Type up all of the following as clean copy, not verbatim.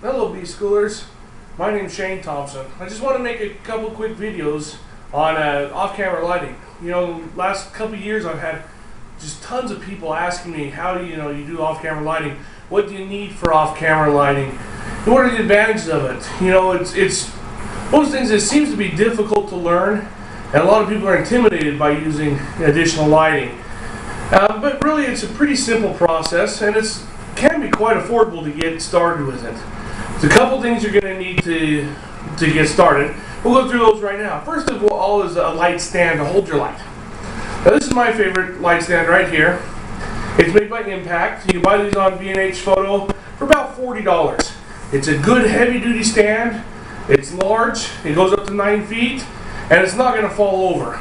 Hello B-Schoolers, my name's Shane Thompson. I just want to make a couple quick videos on off-camera lighting. You know, last couple years I've had just tons of people asking me how do you do off-camera lighting? What do you need for off-camera lighting? And what are the advantages of it? You know, it's one of those things that seems to be difficult to learn, and a lot of people are intimidated by using additional lighting. But really it's a pretty simple process, and it can be quite affordable to get started with it. There's a couple things you're going to need to get started. We'll go through those right now. First of all is a light stand to hold your light. Now this is my favorite light stand right here. It's made by Impact. You can buy these on B&H Photo for about $40. It's a good heavy duty stand. It's large. It goes up to 9 feet and it's not going to fall over.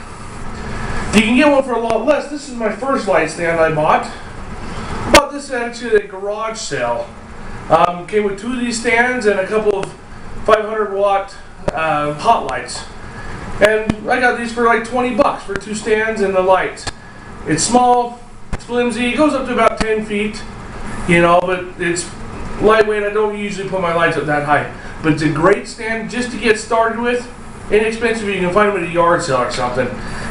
You can get one for a lot less. This is my first light stand I bought. I bought this actually at a garage sale. Came with 2 of these stands and a couple of 500 watt hot lights. And I got these for like 20 bucks for 2 stands and the lights. It's small, it's flimsy, it goes up to about 10 feet, you know, but it's lightweight. I don't usually put my lights up that high. But it's a great stand just to get started with. Inexpensive, you can find them at a yard sale or something.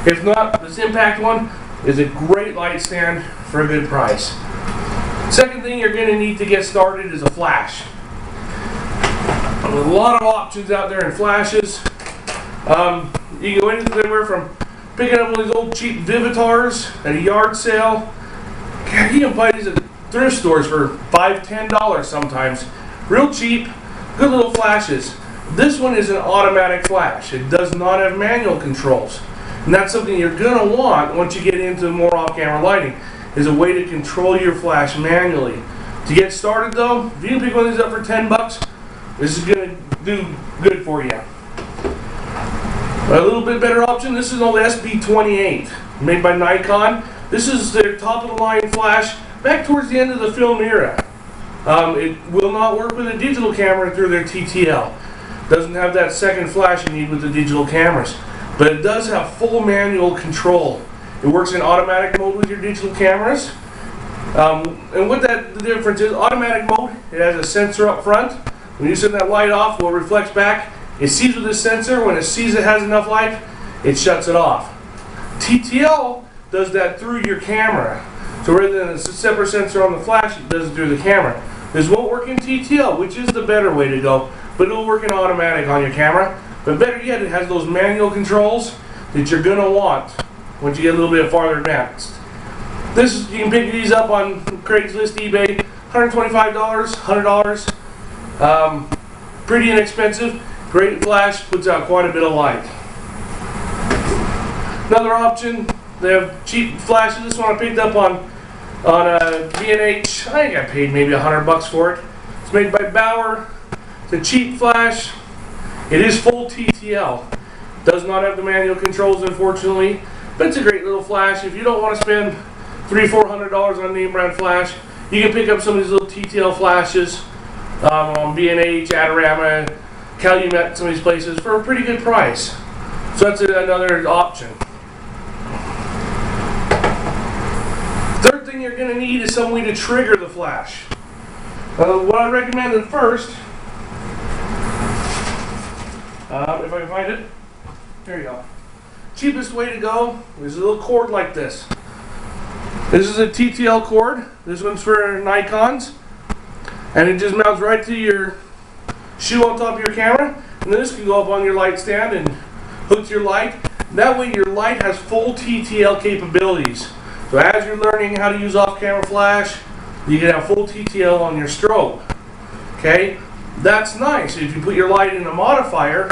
If not, this Impact one is a great light stand for a good price. Second thing you're going to need to get started is a flash. There's a lot of options out there in flashes. You can go anywhere from picking up one of these old cheap Vivitars at a yard sale. God, you can buy these at thrift stores for $5, $10 sometimes. Real cheap, good little flashes. This one is an automatic flash. It does not have manual controls. And that's something you're going to want once you get into more off-camera lighting, is a way to control your flash manually. To get started though, if you can pick one of these up for 10 bucks, this is going to do good for you. A little bit better option, this is an old SB28 made by Nikon. This is their top of the line flash back towards the end of the film era. It will not work with a digital camera through their TTL. Doesn't have that second flash you need with the digital cameras, but it does have full manual control. It works in automatic mode with your digital cameras. And what the difference is, automatic mode, it has a sensor up front. When you send that light off, it reflects back. It sees with this sensor. When it sees it has enough light, it shuts it off. TTL does that through your camera. So rather than a separate sensor on the flash, it does it through the camera. This won't work in TTL, which is the better way to go, but it'll work in automatic on your camera. But better yet, it has those manual controls that you're going to want once you get a little bit farther advanced. You can pick these up on Craigslist, eBay, $125, $100. Pretty inexpensive. Great flash, puts out quite a bit of light. Another option, they have cheap flashes. This one I picked up on B&H. I think I paid maybe $100 for it. It's made by Bauer. It's a cheap flash. It is full TTL. Does not have the manual controls, unfortunately, but it's a great little flash. If you don't want to spend $300–400 on a name brand flash, you can pick up some of these little TTL flashes on B&H, Adorama, Calumet, some of these places for a pretty good price. So that's another option. Third thing you're going to need is some way to trigger the flash. What I recommend at first, if I can find it, there you go. Cheapest way to go is a little cord like this. This is a TTL cord. This one's for Nikons, and it just mounts right to your shoe on top of your camera, and then this can go up on your light stand and hook to your light. That way your light has full TTL capabilities. So as you're learning how to use off-camera flash, you can have full TTL on your strobe. Okay, that's nice. If you put your light in a modifier,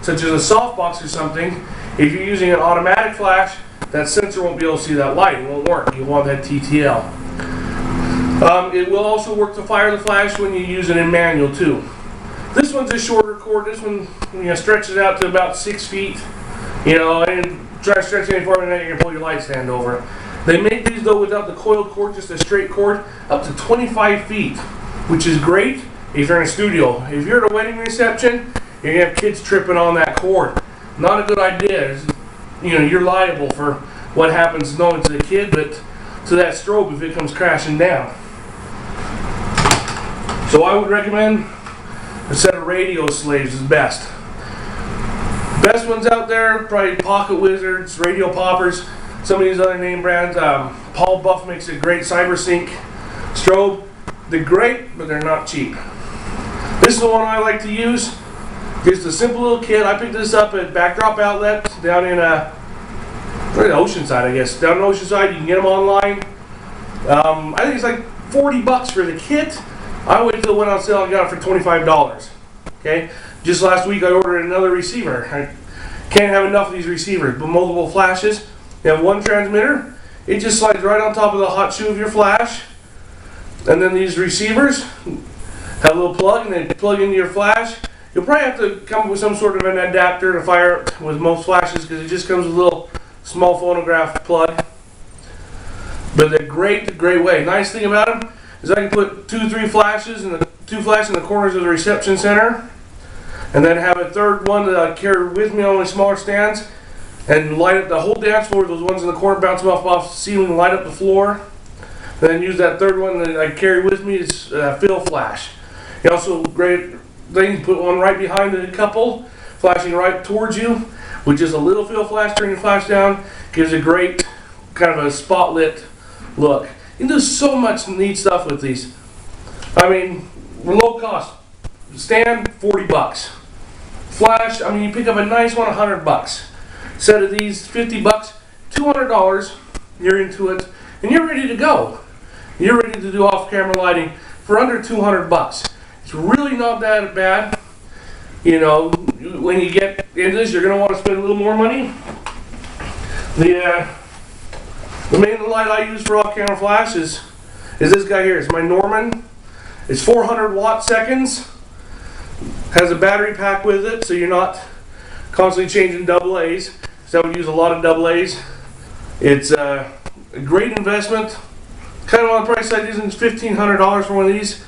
such as a softbox or something, if you're using an automatic flash, that sensor won't be able to see that light. It won't work. You want that TTL. It will also work to fire the flash when you use it in manual too. This one's a shorter cord. This one, stretches out to about 6 feet. And try to stretch any farther than that, you can pull your light stand over. They make these though without the coiled cord, just a straight cord, up to 25 feet, which is great if you're in a studio. If you're at a wedding reception, you're gonna have kids tripping on that cord. Not a good idea. You're liable for what happens not only to the kid, but to that strobe if it comes crashing down. So I would recommend a set of radio slaves is best. Best ones out there, probably Pocket Wizards, Radio Poppers, some of these other name brands. Paul Buff makes a great CyberSync strobe. They're great, but they're not cheap. This is the one I like to use. Just a simple little kit. I picked this up at Backdrop Outlet down in Oceanside, I guess. Down in Oceanside, you can get them online. I think it's like 40 bucks for the kit. I waited till it went on sale and got it for $25. Okay? Just last week I ordered another receiver. I can't have enough of these receivers, but multiple flashes. You have one transmitter. It just slides right on top of the hot shoe of your flash. And then these receivers have a little plug, and they plug into your flash. You'll probably have to come up with some sort of an adapter to fire it with most flashes, because it just comes with a little small phonograph plug. But they're great way. Nice thing about them is I can put two flashes in the corners of the reception center, and then have a third one that I carry with me on my smaller stands, and light up the whole dance floor. Those ones in the corner bounce off the ceiling, light up the floor. And then use that third one that I carry with me is fill flash. You also great thing, put one right behind the couple, flashing right towards you, with just a little fill flash. Turn your flash down, gives a great kind of a spotlit look. You can do so much neat stuff with these. I mean, we're low cost. Stand, 40 bucks. Flash, I mean, you pick up a nice one, 100 bucks. Set of these, 50 bucks, $200, you're into it, and you're ready to go. You're ready to do off-camera lighting for under 200 bucks. It's really not that bad. You know, when you get into this, you're going to want to spend a little more money. The main light I use for off-camera flash is this guy here. It's my Norman. It's 400 watt seconds. Has a battery pack with it, so you're not constantly changing double A's. So I would use a lot of double A's. It's a great investment. Kind of on the price side, isn't $1,500 for one of these.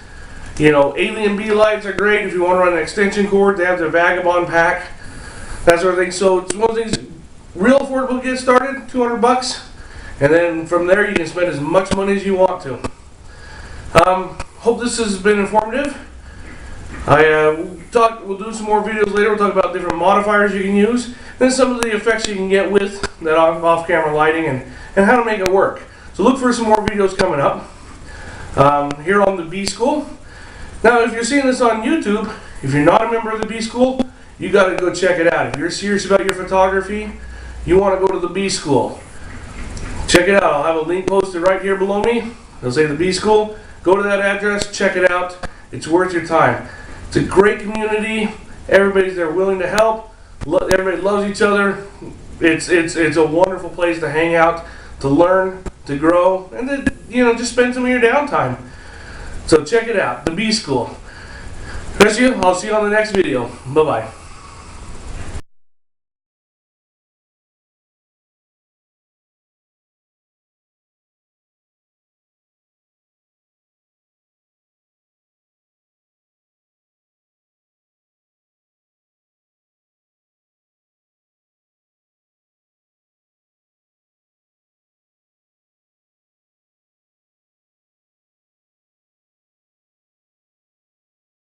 You know, Alien B lights are great if you want to run an extension cord. They have their Vagabond pack, that sort of thing. So it's one of these real affordable to get started, 200 bucks, and then from there you can spend as much money as you want to. Hope this has been informative. We'll do some more videos later. We'll talk about different modifiers you can use, and then some of the effects you can get with that off-camera lighting, and how to make it work. So look for some more videos coming up here on the B School. Now, if you're seeing this on YouTube, if you're not a member of the B School, you got to go check it out. If you're serious about your photography, you want to go to the B School. Check it out. I'll have a link posted right here below me. It'll say the B School. Go to that address, check it out. It's worth your time. It's a great community. Everybody's there willing to help. Everybody loves each other. It's a wonderful place to hang out, to learn, to grow, and to just spend some of your downtime. So check it out, the B School. Chris, I'll see you on the next video. Bye-bye.